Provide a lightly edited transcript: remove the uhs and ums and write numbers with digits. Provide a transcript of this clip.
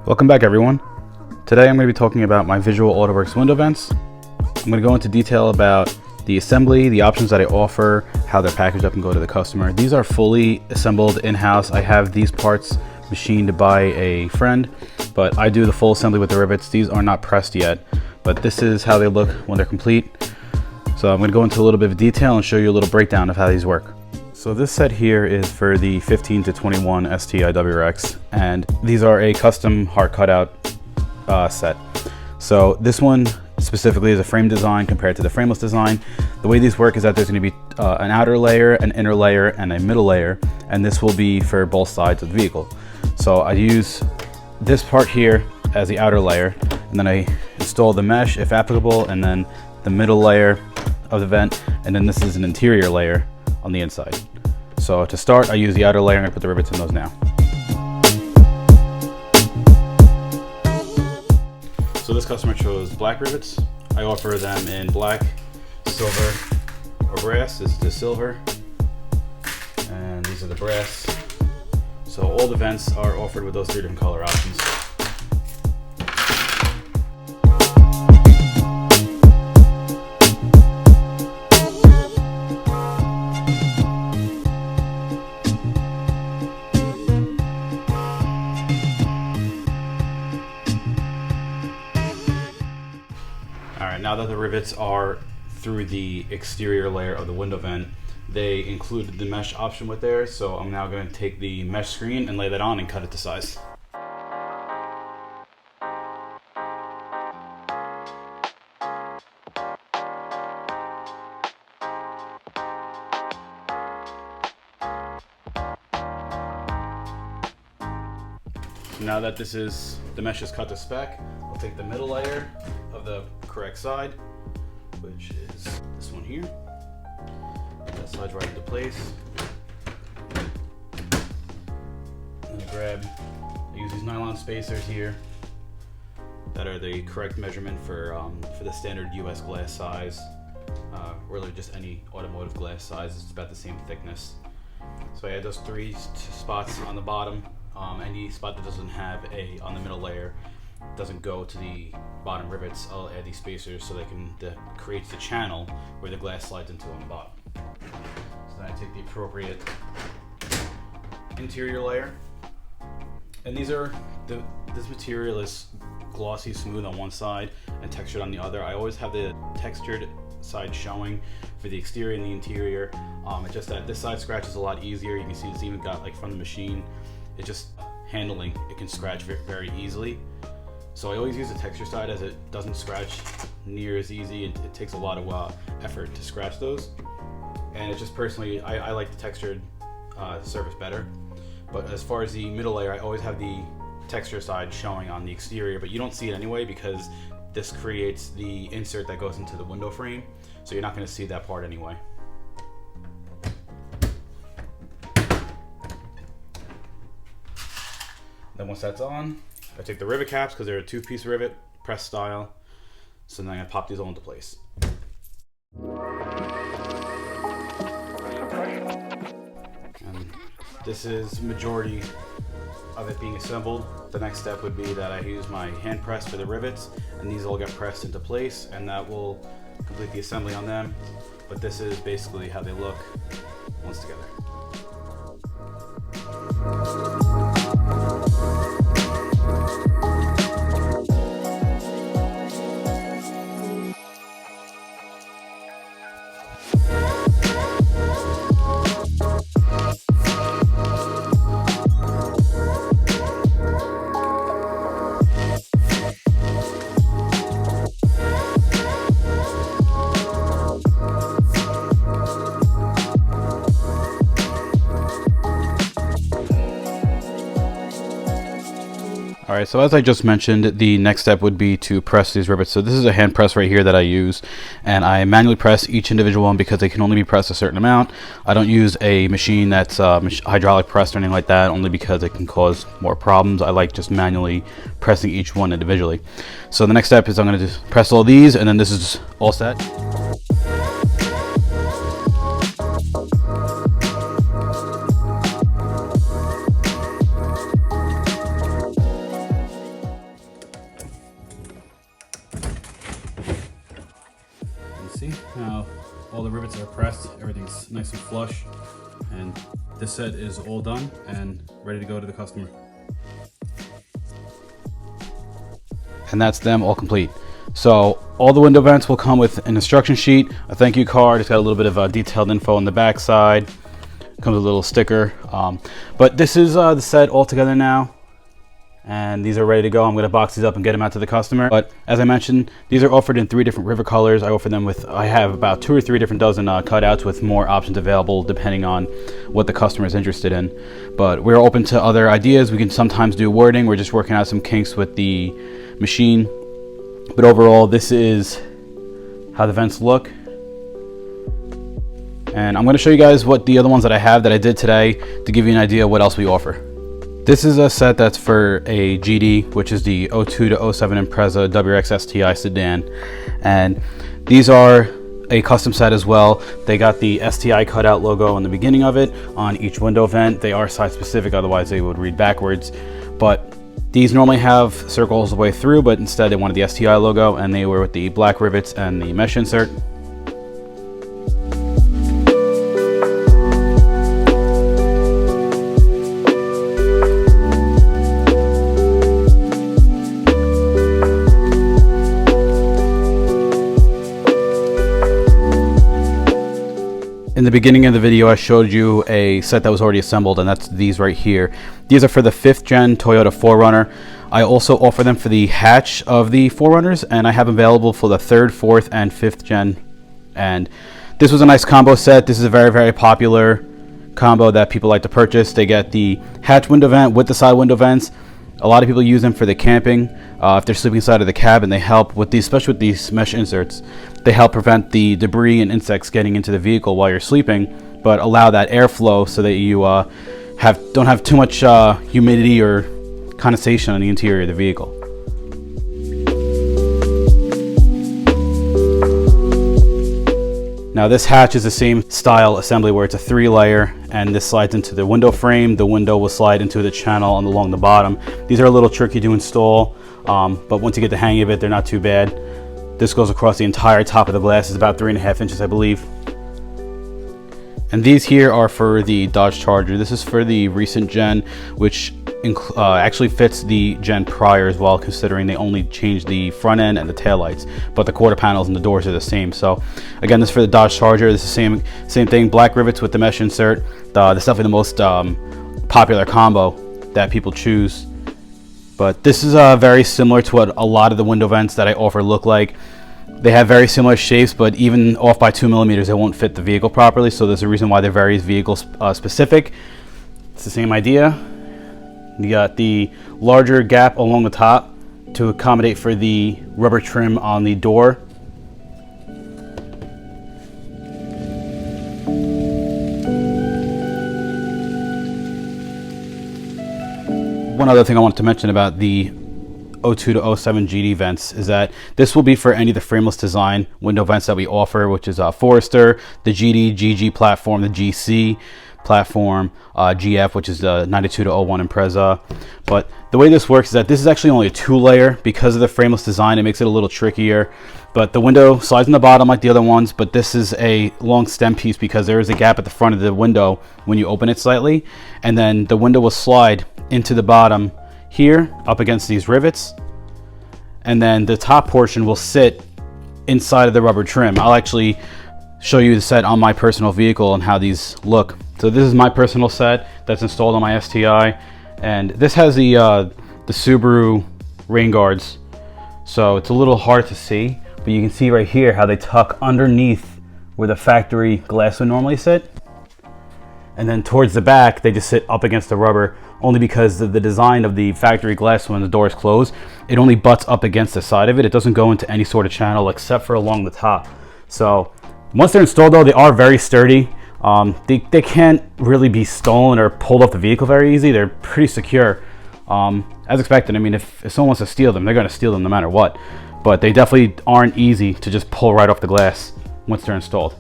Welcome back, everyone. Today I'm going to be talking about my visual Autowerks window vents. I'm going to go into detail about the assembly, the options that I offer, how they're packaged up and go to the customer. These are fully assembled in-house. I have these parts machined by a friend, but I do the full assembly with the rivets. These are not pressed yet, but this is how they look when they're complete. So I'm going to go into a little bit of detail and show you a little breakdown of how these work. So this set here is for the 15 to 21 Autowerks, and these are a custom heart cutout set. So this one specifically is a frame design compared to the frameless design. The way these work is that there's going to be an outer layer, an inner layer, and a middle layer, and this will be for both sides of the vehicle. So I use this part here as the outer layer, and then I install the mesh if applicable, and then the middle layer of the vent, and then this is an interior layer on the inside. So to start, I use the outer layer and I put the rivets in those now. So this customer chose black rivets. I offer them in black, silver, or brass. This is the silver, and these are the brass. So all the vents are offered with those three different color options. Alright, now that the rivets are through the exterior layer of the window vent, they included the mesh option with there, so I'm now going to take the mesh screen and lay that on and cut it to size. Now that the mesh is cut to spec, I'll take the middle layer of the correct side, which is this one here. That slides right into place. And I use these nylon spacers here that are the correct measurement for the standard US glass size. Really just any automotive glass size is about the same thickness. So I add those three spots on the bottom. Any spot that doesn't have on the middle layer doesn't go to the bottom rivets. I'll add these spacers so that creates the channel where the glass slides into on the bottom. So then I take the appropriate interior layer, and this material is glossy smooth on one side and textured on the other. I always have the textured side showing for the exterior and the interior. It's just that this side scratches a lot easier. You can see it's even got, like, from the machine, it's just handling, it can scratch very easily. So I always use the texture side as it doesn't scratch near as easy. It takes a lot of effort to scratch those. And it's just personally, I like the textured surface better. But as far as the middle layer, I always have the texture side showing on the exterior, but you don't see it anyway because this creates the insert that goes into the window frame. So you're not going to see that part anyway. Then once that's on, I take the rivet caps because they're a two-piece rivet, press style. So then I pop these all into place. And this is majority of it being assembled. The next step would be that I use my hand press for the rivets, and these all get pressed into place, and that will complete the assembly on them. But this is basically how they look once together. Alright, so as I just mentioned, the next step would be to press these rivets. So this is a hand press right here that I use, and I manually press each individual one because they can only be pressed a certain amount. I don't use a machine that's hydraulic pressed or anything like that, only because it can cause more problems. I like just manually pressing each one individually. So the next step is I'm going to just press all these, and then this is all set. the rivets are pressed, everything's nice and flush, and this set is all done and ready to go to the customer. And that's them all complete. So all the window vents will come with an instruction sheet, a thank you card. It's got a little bit of detailed info on the back side. Comes with a little sticker. But this is the set all together now, and these are ready to go. I'm going to box these up and get them out to the customer. But as I mentioned, these are offered in 3 different rivet colors. I offer them with, I have about 2 or 3 different dozen cutouts with more options available depending on what the customer is interested in. But we're open to other ideas. We can sometimes do wording. We're just working out some kinks with the machine. But overall, this is how the vents look. And I'm going to show you guys what the other ones that I have that I did today to give you an idea of what else we offer. This is a set that's for a GD, which is the 02 to 07 Impreza WRX STI sedan. And these are a custom set as well. They got the STI cutout logo in the beginning of it on each window vent. They are size specific, otherwise they would read backwards. But these normally have circles the way through, but instead they wanted the STI logo, and they were with the black rivets and the mesh insert. In the beginning of the video, I showed you a set that was already assembled, and that's these right here. These are for the 5th gen Toyota 4Runner. I also offer them for the hatch of the 4Runners, and I have available for the 3rd, 4th, and 5th gen. And this was a nice combo set. This is a very, very popular combo that people like to purchase. They get the hatch window vent with the side window vents. A lot of people use them for the camping. If they're sleeping inside of the cabin, they help with these, especially with these mesh inserts. They help prevent the debris and insects getting into the vehicle while you're sleeping, but allow that airflow so that you don't have too much humidity or condensation on the interior of the vehicle. Now this hatch is the same style assembly where it's a 3-layer, and this slides into the window frame. The window will slide into the channel along the bottom. These are a little tricky to install, but once you get the hang of it, they're not too bad. This goes across the entire top of the glass. It's about 3.5 inches, I believe. And these here are for the Dodge Charger. This is for the recent gen, which actually fits the gen prior as well, considering they only changed the front end and the taillights, but the quarter panels and the doors are the same. So again, this is for the Dodge Charger. This is the same thing, black rivets with the mesh insert. This is definitely the most popular combo that people choose. But this is very similar to what a lot of the window vents that I offer look like. They have very similar shapes, but even off by 2 millimeters, they won't fit the vehicle properly. So there's a reason why they're very vehicle specific. It's the same idea. You got the larger gap along the top to accommodate for the rubber trim on the door. One other thing I wanted to mention about the 02 to 07 GD vents is that this will be for any of the frameless design window vents that we offer, which is Forester, the GD, GG platform, the GC platform, GF, which is the 92 to 01 Impreza. But the way this works is that this is actually only a 2-layer. Because of the frameless design, it makes it a little trickier. But the window slides in the bottom like the other ones, but this is a long stem piece because there is a gap at the front of the window when you open it slightly, and then the window will slide into the bottom here up against these rivets, and then the top portion will sit inside of the rubber trim. I'll actually show you the set on my personal vehicle and how these look. So this is my personal set that's installed on my STI, and this has the Subaru rain guards, so it's a little hard to see, but you can see right here how they tuck underneath where the factory glass would normally sit, and then towards the back they just sit up against the rubber, only because of the design of the factory glass. When the door is closed, it only butts up against the side of it. It doesn't go into any sort of channel except for along the top. So once they're installed though, they are very sturdy. They can't really be stolen or pulled off the vehicle very easy. They're pretty secure, as expected. I mean, if someone wants to steal them, they're going to steal them no matter what. But they definitely aren't easy to just pull right off the glass once they're installed.